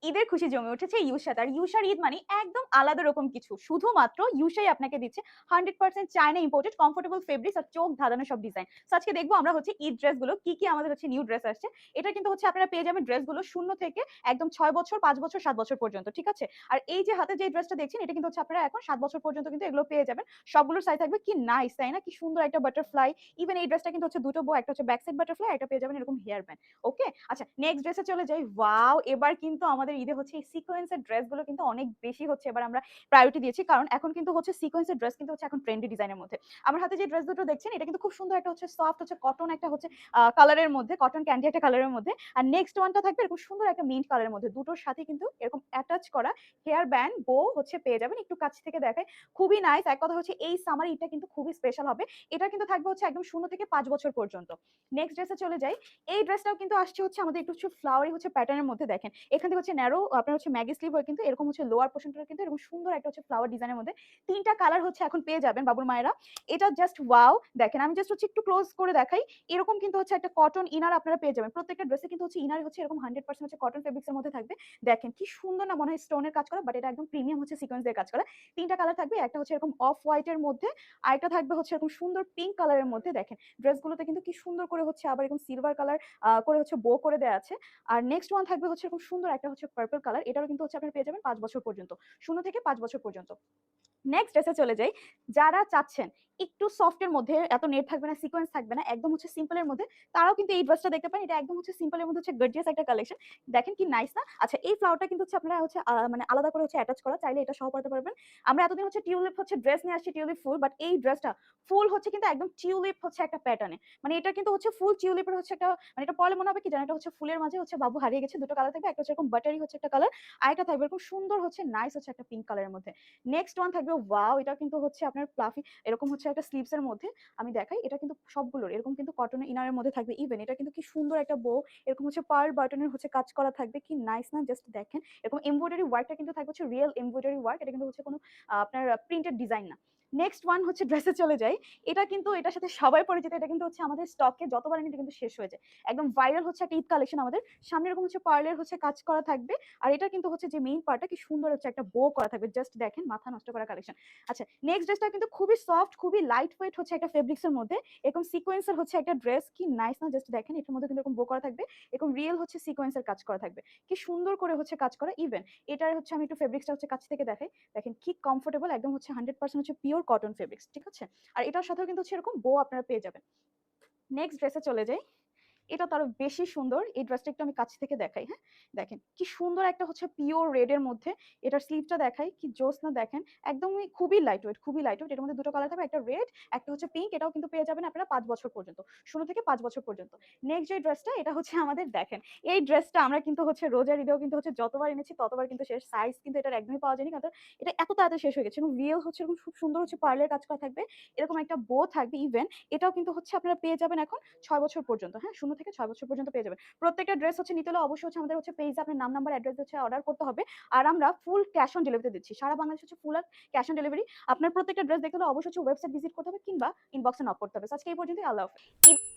ঈদের খুশি জমে উঠেছে ইউশাতে। আর ইউশার ঈদ মানে একদম আলাদা রকম কিছু। শুধুমাত্র ইউশাই আপনাকে দিচ্ছে 100% চায়না ইম্পোর্টেড কমফোর্টেবল ফেব্রিক্স আর চোখ ধাঁধানো সব ডিজাইন। সো আজকে দেখবো আমরা হচ্ছে ঈদ ড্রেসগুলো কি আমাদের হচ্ছে নিউ ড্রেস আসছে। এটা কিন্তু হচ্ছে আপনারা পেয়ে যাবেন ড্রেসগুলো 0 থেকে একদম 6 বছর, 5 বছর, 7 বছর পর্যন্ত। ঠিক আছে? আর এই যে হাতে যে ড্রেসটা দেখছেন এটা কিন্তু হচ্ছে আপনারা এখন 7 বছর পর্যন্ত কিন্তু এগুলো পেয়ে যাবেন। সবগুলোর সাইজ থাকবে কি নাইস, তাই না? কি সুন্দর একটা বাটারফ্লাই। ইভেন এই ড্রেসটা কিন্তু হচ্ছে দুটো বো, একটা হচ্ছে ব্যাক সাইড বাটারফ্লাই, একটা পেয়ে যাবেন এরকম হেয়ার ব্যান্ড। ওকে? আচ্ছা, নেক্সট ড্রেসে চলে যাই। ওয়াও! এবার কিন্তু আমাদের ঈদে হচ্ছে এই সিকোয়েন্সের ড্রেসগুলো কিন্তু অনেক বেশি হচ্ছে এবার আমরা প্রায়োরিটি দিয়েছি। কারণ এখন কিন্তু হচ্ছে সিকোয়েন্সের ড্রেস কিন্তু হচ্ছে এখন ট্রেন্ডি ডিজাইনের মধ্যে। আমার হাতে যে ড্রেস দুটো দেখছেন এটা কিন্তু খুব সুন্দর একটা হচ্ছে সফট হচ্ছে কটন একটা হচ্ছে কালারের মধ্যে, কটন ক্যান্ডি একটা কালারের মধ্যে। আর নেক্সট ওয়ানটা থাকবে এরকম সুন্দর একটা মিন্ট কালারের মধ্যে। দুটোর সাথে কিন্তু এরকম অ্যাটাচ করা হেয়ার ব্যান্ড, বো হচ্ছে পেয়ে যাবেন। একটু কাছ থেকে দেখাই। খুবই নাইস। এক কথা হচ্ছে এই সামার ঈদটা কিন্তু খুবই স্পেশাল হবে। এটা কিন্তু থাকবে হচ্ছে একদম 0 থেকে 5 বছর পর্যন্ত। নেক্সট ড্রেসে চলে যাই। এই ড্রেসটাও কিন্তু আসছে হচ্ছে আমাদের একটু হচ্ছে ফ্লাওয়ারি হচ্ছে প্যাটার্নের মধ্যে। দেখেন এখান থেকে হচ্ছে ন্যারো আপনার হচ্ছে ম্যাগি স্লিভ হয়ে কিন্তু এরকম হচ্ছে লোয়ার পোর্শনটা কিন্তু এরকম সুন্দর একটা হচ্ছে ফ্লাওয়ার ডিজাইনের মধ্যে ৩টা কালার হচ্ছে এখন পেয়ে যাবেন বাবুর মায়েরা। এটা জাস্ট ওয়াও! দেখেন আমি জাস্ট হচ্ছে একটু ক্লোজ করে দেখাই। এরকম কিন্তু হচ্ছে একটা কটন ইনার আপনারা পেয়ে যাবেন। প্রত্যেকটা ড্রেসে কিন্তু হচ্ছে ইনার হচ্ছে এরকম 100% হচ্ছে কটন ফেব্রিক্স এর মধ্যে থাকবে। দেখেন কি সুন্দর না, মনে হয় স্টোনের কাজ করা, বাট এটা একদম প্রিমিয়াম হচ্ছে সিকোয়েন্স দিয়ে কাজ করা। ৩টা কালার থাকবে। একটা হচ্ছে এরকম অফ হোয়াইট এর মধ্যে, আরেকটা থাকবে হচ্ছে এরকম সুন্দর পিঙ্ক কালারের মধ্যে। দেখেন ড্রেসগুলোতে কিন্তু কি সুন্দর করে হচ্ছে আবার এরকম সিলভার কালার করে হচ্ছে বো করে দেয়া আছে। আর নেক্সট ওয়ান থাকবে হচ্ছে এরকম সুন্দর একটা হচ্ছে পার্পল কালার। এটারও কিন্তু হচ্ছে আপনারা পেয়ে যাবেন ৫ বছর পর্যন্ত। ০ থেকে ৫ বছর পর্যন্ত। নেক্সট ড্রেসে চলে যাই। যারা চাচ্ছেন একটু সফট এর মধ্যে, এত নেট থাকবে না, সিকোয়েন্স থাকবে না, একদম হচ্ছে সিম্পল এর মধ্যে, তারাও কিন্তু এই ড্রেসটা দেখতে পারেন। এটা একদম হচ্ছে সিম্পল এর মধ্যে হচ্ছে গর্জিয়াস একটা কালেকশন। দেখেন কি নাইস না? আচ্ছা, এই ফ্লাওয়ারটা কিন্তু হচ্ছে আপনারা হচ্ছে মানে আলাদা করে হচ্ছে অ্যাটাচ করা, চাইলে এটা সহ পড়তে পারবেন। আমরা এতদিন হচ্ছে টিউলিপ হচ্ছে ড্রেস নিয়ে আসছি, টিউলিপ ফুল, বাট এই ড্রেসটা ফুল হচ্ছে কিন্তু একদম টিউলিপ হচ্ছে একটা প্যাটার্নে। মানে এটা কিন্তু হচ্ছে ফুল টিউলিপের হচ্ছে একটা, মানে এটা পড়লে মনে হবে কি জানেন এটা হচ্ছে ফুলের মাঝে হচ্ছে বাবু হারিয়ে গেছে। দুটো কালার থাকবে, একটা হচ্ছে এরকম বাটারি হচ্ছে একটা কালার, আরেকটা থাকবে এরকম সুন্দর হচ্ছে নাইস হচ্ছে একটা পিঙ্ক কালারের মধ্যে। নেক্সট ওয়ান থাকবে ওয়াও! এটা কিন্তু হচ্ছে আপনার ফ্লাফি এরকম হচ্ছে একটা স্লিভস এর মধ্যে। আমি দেখাই, এটা কিন্তু সবগুলোর এরকম কিন্তু কটনের ইনারের মধ্যে থাকবে। ইভেন এটা কিন্তু কি সুন্দর একটা বো, এরকম হচ্ছে পার্ল বাটনের হচ্ছে কাজ করা থাকবে। কি নাইস না? জাস্ট দেখেন। এরকম এমব্রয়ডারি ওয়ার্কটা কিন্তু থাকবে হচ্ছে রিয়েল এমব্রয়ডারি ওয়ার্ক। এটা কিন্তু হচ্ছে কোনো আপনার প্রিন্টেড ডিজাইন না। নেক্সট ওয়ান হচ্ছে ড্রেসে চলে যাই। এটা কিন্তু এটার সাথে সবাই পরিচিত। এটা কিন্তু হচ্ছে আমাদের স্টকে যতবার আনি এটা কিন্তু শেষ হয়ে যায়। একদম ভাইরাল হচ্ছে একটা ঈদ কালেকশন আমাদের। সামনে এরকম হচ্ছে পার্লের হচ্ছে কাজ করা থাকবে। আর এটা কিন্তু হচ্ছে যে মেইন পার্টটা কি সুন্দর হচ্ছে একটা বো করা থাকবে। জাস্ট দেখেন, মাথা নষ্ট করা কালেকশন। আচ্ছা, নেক্সট ড্রেসটা কিন্তু খুবই সফট, খুবই লাইট ওয়েট হচ্ছে একটা ফেব্রিক্স এর মধ্যে। এরকম সিকোয়েন্সের হচ্ছে একটা ড্রেস। কি নাইস না? জাস্ট দেখেন, এটার মধ্যে কিন্তু এরকম বো করা থাকবে। এরকম রিয়েল হচ্ছে সিকোয়েন্সের কাজ করা থাকবে। কি সুন্দর করে হচ্ছে কাজ করা। ইভেন এটার হচ্ছে আমি একটু ফেব্রিক্সটা হচ্ছে কাছ থেকে দেখাই। দেখেন কি কমফোর্টেবল, একদম হচ্ছে 100% হচ্ছে পিওর কটন ফেব্রিক্স। ঠিক আছে? আর এটার সাথেও কিন্তু হচ্ছে এরকম বো আপনারা পেয়ে যাবেন। নেক্সট ড্রেসে চলে যাই। এটা তো আরো বেশি সুন্দর। এই ড্রেসটা একটু আমি কাছ থেকে দেখাই, হ্যাঁ? দেখেন কি সুন্দর একটা হচ্ছে পিওর রেড এর মধ্যে। এটার স্লিভটা দেখাই, কি জোস না দেখেন। একদমই খুবই লাইট ওয়েট, খুবই লাইট ওয়েট। এটার মধ্যে দুটো কালার থাকবে, একটা রেড, একটা হচ্ছে পিঙ্ক। এটাও কিন্তু পেয়ে যাবেন আপনারা ৫ বছর পর্যন্ত। ০ থেকে ৫ বছর পর্যন্ত। নেক্সট যে ড্রেসটা এটা হচ্ছে আমাদের দেখেন। এই ড্রেসটা আমরা কিন্তু হচ্ছে রোজার ঈদেও কিন্তু হচ্ছে যতবার এনেছি ততবার কিন্তু শেষ। সাইজ কিন্তু এটার একদমই পাওয়া যায়নি। কারণ এটা এত তাড়াতাড়ি শেষ হয়ে গেছে। এবং রিয়েল হচ্ছে এরকম খুব সুন্দর হচ্ছে পার্লের কাজ করা থাকবে। এরকম একটা বো থাকবে। ইভেন এটাও কিন্তু হচ্ছে আপনারা পেয়ে যাবেন এখন ৬ বছর পর্যন্ত, হ্যাঁ? ০ থেকে ৬ বছর পর্যন্ত পেয়ে যাবেন। প্রত্যেকটা ড্রেস হচ্ছে নিতে হলে অবশ্যই হচ্ছে আমাদের হচ্ছে পেজে আপনার নাম, নাম্বার, অ্যাড্রেস হচ্ছে অর্ডার করতে হবে। আর আমরা ফুল ক্যাশ অন ডেলিভারিতে দিচ্ছি। সারা বাংলাদেশে হচ্ছে ফুল আর ক্যাশ অন ডেলিভারি। আপনার প্রত্যেকটা ড্রেস দেখতে হলে অবশ্যই হচ্ছে ওয়েবসাইট ভিজিট করতে হবে কিংবা ইনবক্সে নক করতে হবে। সো আজকে এই পর্যন্তই। আল্লাহ হাফেজ।